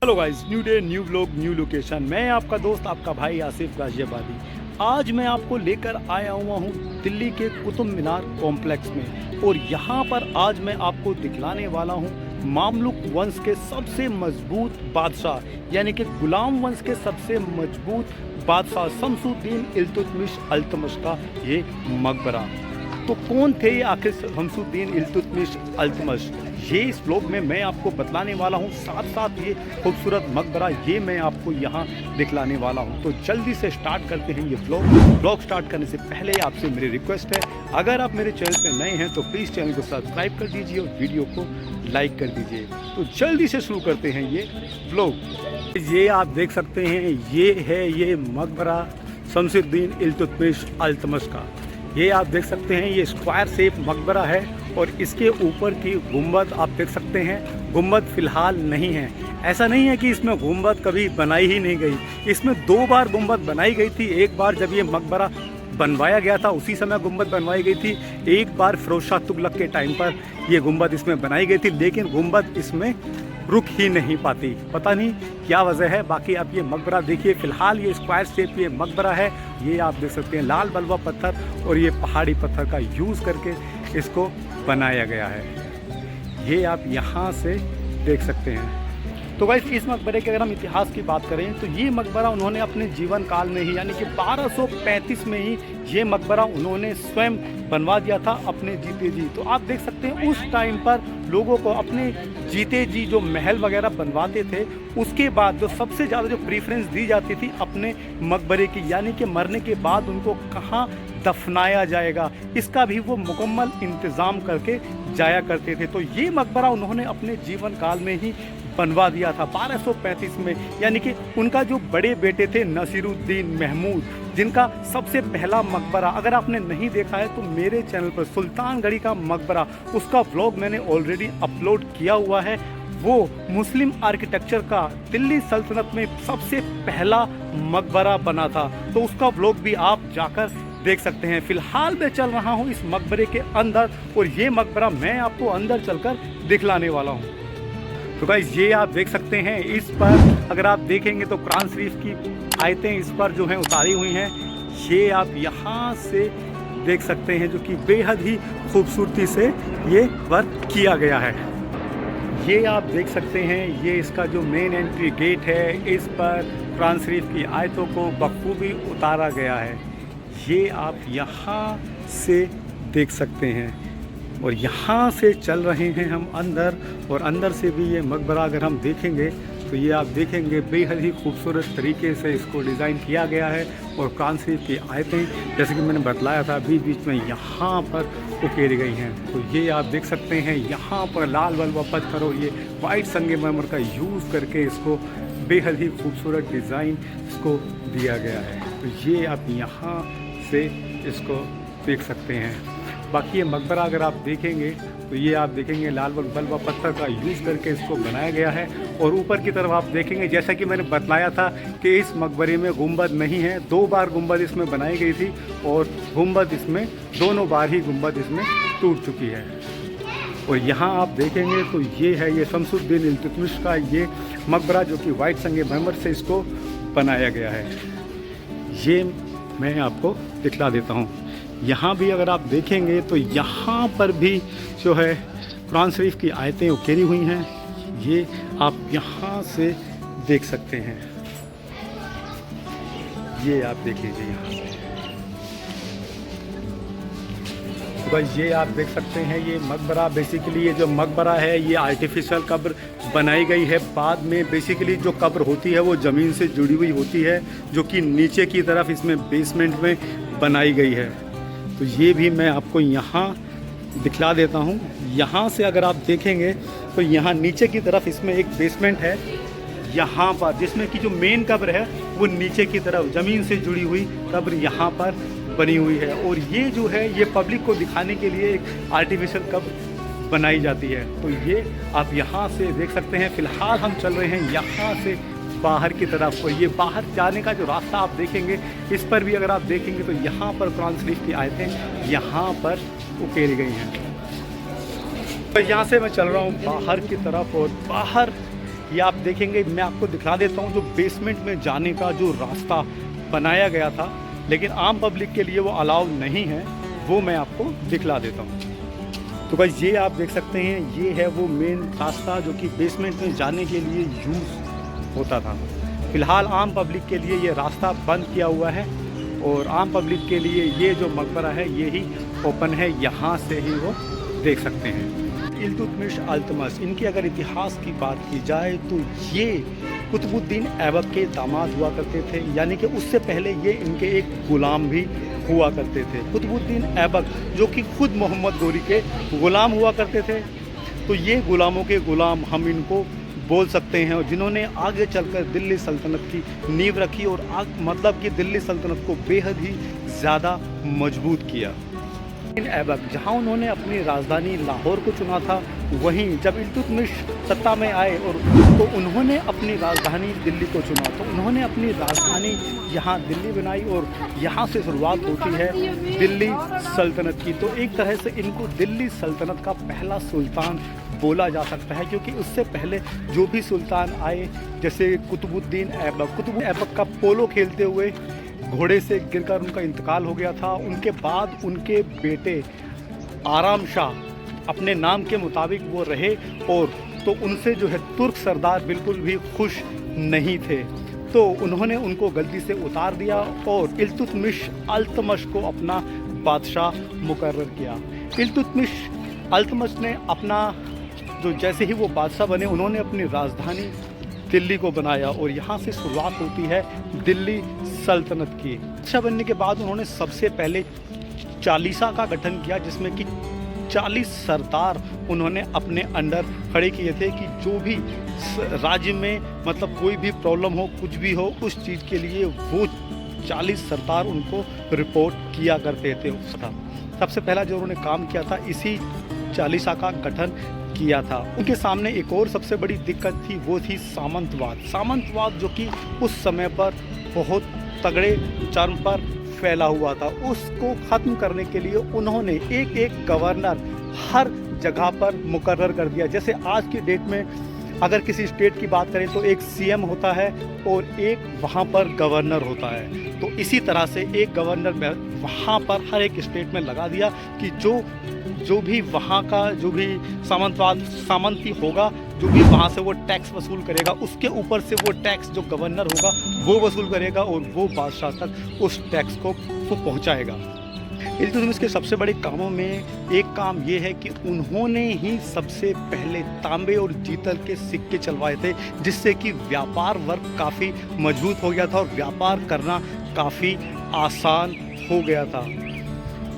Hello guys, new day new vlog new location. मैं आपका दोस्त आपका भाई आसिफ गाजियाबादी। आज मैं आपको लेकर आया हुआ हूँ दिल्ली के कुतुब मीनार कॉम्प्लेक्स में, और यहाँ पर आज मैं आपको दिखलाने वाला हूँ मामलुक वंश के सबसे मजबूत बादशाह यानी कि गुलाम वंश के सबसे मजबूत बादशाह शमसुद्दीन इल्तुतमिश अल्तमश का ये मकबरा। तो कौन थे ये आखिर शमसुद्दीन इल्तुतमिश अल्तमश, ये इस ब्लॉग में मैं आपको बतलाने वाला हूँ। साथ साथ ये खूबसूरत मकबरा ये मैं आपको यहाँ दिखलाने वाला हूँ। तो जल्दी से स्टार्ट करते हैं ये ब्लॉग स्टार्ट करने से पहले आपसे मेरी रिक्वेस्ट है, अगर आप मेरे चैनल पे नए हैं तो प्लीज़ चैनल को सब्सक्राइब कर दीजिए और वीडियो को लाइक कर दीजिए। तो जल्दी से शुरू करते हैं ये ब्लॉग। ये आप देख सकते हैं, ये है ये मकबरा शमसुद्दीन इल्तुतमिश अल्तमश का। ये आप देख सकते हैं, ये स्क्वायर शेप मकबरा है और इसके ऊपर की गुंबद आप देख सकते हैं। गुंबद फ़िलहाल नहीं है, ऐसा नहीं है कि इसमें गुंबद कभी बनाई ही नहीं गई। इसमें 2 बार गुंबद बनाई गई थी। एक बार जब ये मकबरा बनवाया गया था उसी समय गुंबद बनवाई गई थी। एक बार फिरोज शाह तुगलक के टाइम पर ये गुंबद इसमें बनाई गई थी, लेकिन गुंबद इसमें रुक ही नहीं पाती, पता नहीं क्या वजह है। बाकी आप ये मकबरा देखिए, फ़िलहाल ये स्क्वायर शेप ये मकबरा है। ये आप देख सकते हैं लाल बलुआ पत्थर और ये पहाड़ी पत्थर का यूज़ करके इसको बनाया गया है। ये आप यहाँ से देख सकते हैं। तो गाइस, इस मकबरे के अगर हम इतिहास की बात करें तो ये मकबरा उन्होंने अपने जीवन काल में ही यानी कि 1235 में ही ये मकबरा उन्होंने स्वयं बनवा दिया था अपने जीते जी। तो आप देख सकते हैं उस टाइम पर लोगों को अपने जीते जी जो महल वगैरह बनवाते थे, उसके बाद जो सबसे ज़्यादा जो प्रीफरेंस दी जाती थी अपने मकबरे की, यानी कि मरने के बाद उनको कहाँ दफनाया जाएगा, इसका भी वो मुकम्मल इंतज़ाम करके जाया करते थे। तो ये मकबरा उन्होंने अपने जीवन काल में ही बनवा दिया था 1235 में। यानी कि उनका जो बड़े बेटे थे नसीरुद्दीन महमूद, जिनका सबसे पहला मकबरा अगर आपने नहीं देखा है तो मेरे चैनल पर सुल्तानगढ़ी का मकबरा, उसका व्लॉग मैंने ऑलरेडी अपलोड किया हुआ है। वो मुस्लिम आर्किटेक्चर का दिल्ली सल्तनत में सबसे पहला मकबरा बना था, तो उसका व्लॉग भी आप जाकर देख सकते हैं। फ़िलहाल मैं चल रहा हूँ इस मकबरे के अंदर और ये मकबरा मैं आपको अंदर चलकर दिखलाने वाला हूँ। तो गाइस, ये आप देख सकते हैं, इस पर अगर आप देखेंगे तो कुरान शरीफ की आयतें इस पर जो हैं उतारी हुई हैं। ये आप यहाँ से देख सकते हैं, जो कि बेहद ही खूबसूरती से ये वर्क किया गया है। ये आप देख सकते हैं, ये इसका जो मेन एंट्री गेट है, इस पर कुरान शरीफ की आयतों को बखूबी उतारा गया है। ये आप यहाँ से देख सकते हैं और यहाँ से चल रहे हैं हम अंदर, और अंदर से भी ये मकबरा अगर हम देखेंगे तो ये आप देखेंगे बेहद ही खूबसूरत तरीके से इसको डिज़ाइन किया गया है। और कुरान शरीफ की आयतें जैसे कि मैंने बतलाया था बीच बीच में यहाँ पर उकेरी गई हैं। तो ये आप देख सकते हैं, यहाँ पर लाल बलुआ पत्थर और ये वाइट संगमरमर का यूज़ करके इसको बेहद ही खूबसूरत डिज़ाइन इसको दिया गया है। तो ये आप यहाँ से इसको देख सकते हैं। बाकी ये मकबरा अगर आप देखेंगे तो ये आप देखेंगे लाल बलुआ पत्थर का यूज़ करके इसको बनाया गया है। और ऊपर की तरफ आप देखेंगे, जैसा कि मैंने बतलाया था कि इस मकबरे में गुंबद नहीं है। 2 बार गुंबद इसमें बनाई गई थी और गुंबद इसमें दोनों बार ही गुंबद इसमें टूट चुकी है। और यहाँ आप देखेंगे तो ये है ये शमसुद्दीन इल्तुतमिश का ये मकबरा, जो कि वाइट संगमरमर से इसको बनाया गया है। ये मैं आपको दिखला देता हूँ। यहाँ भी अगर आप देखेंगे तो यहाँ पर भी जो है कुरान शरीफ की आयतें उकेरी हुई हैं। ये आप यहाँ से देख सकते हैं, ये आप देख लीजिए यहाँ से। तो ये आप देख सकते हैं, ये मकबरा बेसिकली ये जो मकबरा है ये आर्टिफिशियल कब्र बनाई गई है। बाद में बेसिकली जो कब्र होती है वो ज़मीन से जुड़ी हुई होती है, जो कि नीचे की तरफ इसमें बेसमेंट में बनाई गई है। तो ये भी मैं आपको यहाँ दिखला देता हूँ। यहाँ से अगर आप देखेंगे तो यहाँ नीचे की तरफ इसमें एक बेसमेंट है, यहाँ पर जिसमें कि जो मेन कब्र है वो नीचे की तरफ ज़मीन से जुड़ी हुई कब्र यहाँ पर बनी हुई है। और ये जो है ये पब्लिक को दिखाने के लिए एक आर्टिफिशियल कब्र बनाई जाती है। तो ये आप यहाँ से देख सकते हैं। फ़िलहाल हम चल रहे हैं यहाँ से बाहर की तरफ, और ये बाहर जाने का जो रास्ता आप देखेंगे इस पर भी अगर आप देखेंगे तो यहाँ पर कुरान शरीफ की आयतें यहाँ पर उकेरी गई हैं। तो यहाँ से मैं चल रहा हूँ बाहर की तरफ, और बाहर ये आप देखेंगे, मैं आपको दिखा देता हूँ जो बेसमेंट में जाने का जो रास्ता बनाया गया था, लेकिन आम पब्लिक के लिए वो अलाउ नहीं है, वो मैं आपको दिखला देता हूँ। तो गाइस ये आप देख सकते हैं, ये है वो मेन रास्ता जो कि बेसमेंट में जाने के लिए यूज़ होता था। फ़िलहाल आम पब्लिक के लिए ये रास्ता बंद किया हुआ है और आम पब्लिक के लिए ये जो मकबरा है ये ही ओपन है, यहाँ से ही वो देख सकते हैं। इल्तुतमिश अल्तमश, इनके अगर इतिहास की बात की जाए तो ये कुतुबुद्दीन ऐबक के दामाद हुआ करते थे, यानी कि उससे पहले ये इनके एक गुलाम भी हुआ करते थे। कुतुबुद्दीन ऐबक जो कि खुद मोहम्मद गोरी के ग़ुलाम हुआ करते थे, तो ये ग़ुलामों के ग़ुलाम हम इनको बोल सकते हैं, और जिन्होंने आगे चलकर दिल्ली सल्तनत की नींव रखी और मतलब कि दिल्ली सल्तनत को बेहद ही ज़्यादा मजबूत किया। ऐबक जहाँ उन्होंने अपनी राजधानी लाहौर को चुना था, वहीं जब इल्तुतमिश सत्ता में आए और तो उन्होंने अपनी राजधानी दिल्ली को चुना, तो उन्होंने अपनी राजधानी यहाँ दिल्ली बनाई और यहाँ से शुरुआत होती है दिल्ली सल्तनत की। तो एक तरह से इनको दिल्ली सल्तनत का पहला सुल्तान बोला जा सकता है, क्योंकि उससे पहले जो भी सुल्तान आए, जैसे कुतुबुद्दीन ऐबक का पोलो खेलते हुए घोड़े से गिरकर उनका इंतकाल हो गया था। उनके बाद उनके बेटे आराम शाह अपने नाम के मुताबिक वो रहे, और तो उनसे जो है तुर्क सरदार बिल्कुल भी खुश नहीं थे, तो उन्होंने उनको गलती से उतार दिया और इल्तुतमिश अल्तमश को अपना बादशाह मुकर्रर किया। इल्तुतमिश अल्तमश ने अपना जैसे ही वो बादशाह बने, उन्होंने अपनी राजधानी दिल्ली को बनाया और यहाँ से शुरुआत होती है दिल्ली सल्तनत की। बादशाह बनने के बाद उन्होंने सबसे पहले चालीसा का गठन किया, जिसमें कि 40 सरदार उन्होंने अपने अंडर खड़े किए थे कि जो भी राज्य में मतलब कोई भी प्रॉब्लम हो, कुछ भी हो, उस चीज़ के लिए वो 40 सरदार उनको रिपोर्ट किया करते थे। सबसे पहला जो उन्होंने काम किया था, इसी चालीसा का गठन किया था। उनके सामने एक और सबसे बड़ी दिक्कत थी, वो थी सामंतवाद जो कि उस समय पर बहुत तगड़े चरम पर फैला हुआ था। उसको ख़त्म करने के लिए उन्होंने एक एक गवर्नर हर जगह पर मुकर्रर कर दिया। जैसे आज की डेट में अगर किसी स्टेट की बात करें तो एक सीएम होता है और एक वहाँ पर गवर्नर होता है, तो इसी तरह से एक गवर्नर वहाँ पर हर एक स्टेट में लगा दिया कि जो भी वहाँ का जो भी सामंती होगा, जो भी वहाँ से वो टैक्स वसूल करेगा, उसके ऊपर से वो टैक्स जो गवर्नर होगा वो वसूल करेगा और वो बादशाह तक उस टैक्स को पहुँचाएगा। इल्तुतमिश के सबसे बड़े कामों में एक काम ये है कि उन्होंने ही सबसे पहले तांबे और पीतल के सिक्के चलवाए थे, जिससे कि व्यापार वर्ग काफ़ी मजबूत हो गया था और व्यापार करना काफ़ी आसान हो गया था।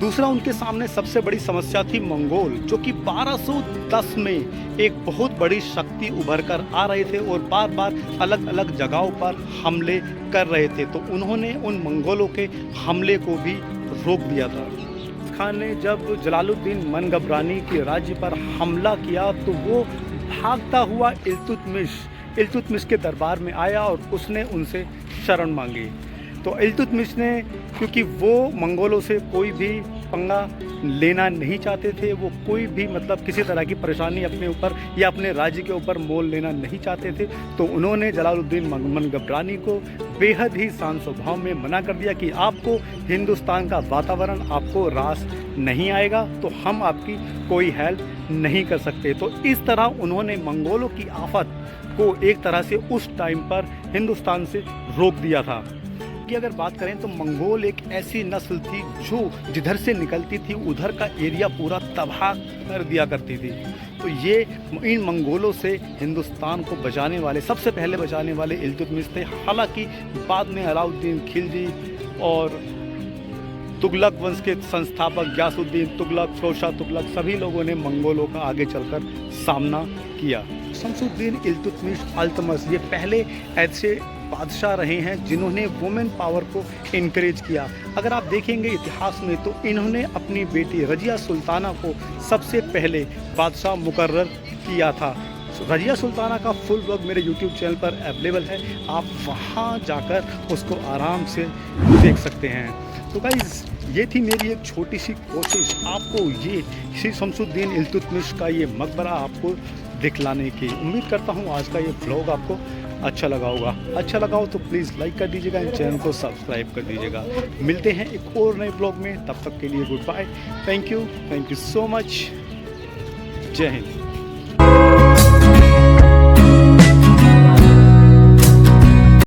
दूसरा उनके सामने सबसे बड़ी समस्या थी मंगोल, जो कि 1210 में एक बहुत बड़ी शक्ति उभर कर आ रहे थे और बार बार अलग अलग जगहों पर हमले कर रहे थे, तो उन्होंने उन मंगोलों के हमले को भी रोक दिया था। खान ने जब जलालुद्दीन मनगबरानी के राज्य पर हमला किया, तो वो भागता हुआ इल्तुतमिश के दरबार में आया और उसने उनसे शरण मांगी। तो इल्तुतमिश ने, क्योंकि वो मंगोलों से कोई भी पंगा लेना नहीं चाहते थे, वो कोई भी मतलब किसी तरह की परेशानी अपने ऊपर या अपने राज्य के ऊपर मोल लेना नहीं चाहते थे, तो उन्होंने जलालुद्दीन मनगबरानी को बेहद ही शांत स्वभाव में मना कर दिया कि आपको हिंदुस्तान का वातावरण आपको रास नहीं आएगा, तो हम आपकी कोई हेल्प नहीं कर सकते। तो इस तरह उन्होंने मंगोलों की आफत को एक तरह से उस टाइम पर हिंदुस्तान से रोक दिया था। की अगर बात करें तो मंगोल एक ऐसी नस्ल थी जो जिधर से निकलती थी उधर का एरिया पूरा तबाह कर दिया करती थी। तो ये इन मंगोलों से हिंदुस्तान को बचाने वाले, सबसे पहले बचाने वाले इल्तुतमिश थे। हालांकि बाद में अलाउद्दीन खिलजी और तुगलक वंश के संस्थापक गयासुद्दीन तुगलक, फिरोज तुगलक, सभी लोगों ने मंगोलों का आगे चलकर सामना किया। शमसुद्दीन इल्तुतमिश अल्तमश ये पहले ऐसे बादशाह रहे हैं जिन्होंने वुमेन पावर को इनकरेज किया। अगर आप देखेंगे इतिहास में तो इन्होंने अपनी बेटी रजिया सुल्ताना को सबसे पहले बादशाह मुकर्रर किया था। रजिया सुल्ताना का फुल व्लॉग मेरे यूट्यूब चैनल पर अवेलेबल है, आप वहां जाकर उसको आराम से देख सकते हैं। तो गाइस ये थी मेरी एक छोटी सी कोशिश आपको ये श्री शमसुद्दीन इल्तुतमिश का ये मकबरा आपको दिखलाने की। उम्मीद करता हूँ आज का ये व्लॉग आपको अच्छा लगा होगा। अच्छा लगा हो तो प्लीज़ लाइक कर दीजिएगा, इन चैनल को सब्सक्राइब कर दीजिएगा। मिलते हैं एक और नए ब्लॉग में, तब तक के लिए good bye. Thank you so much. जय हिंद।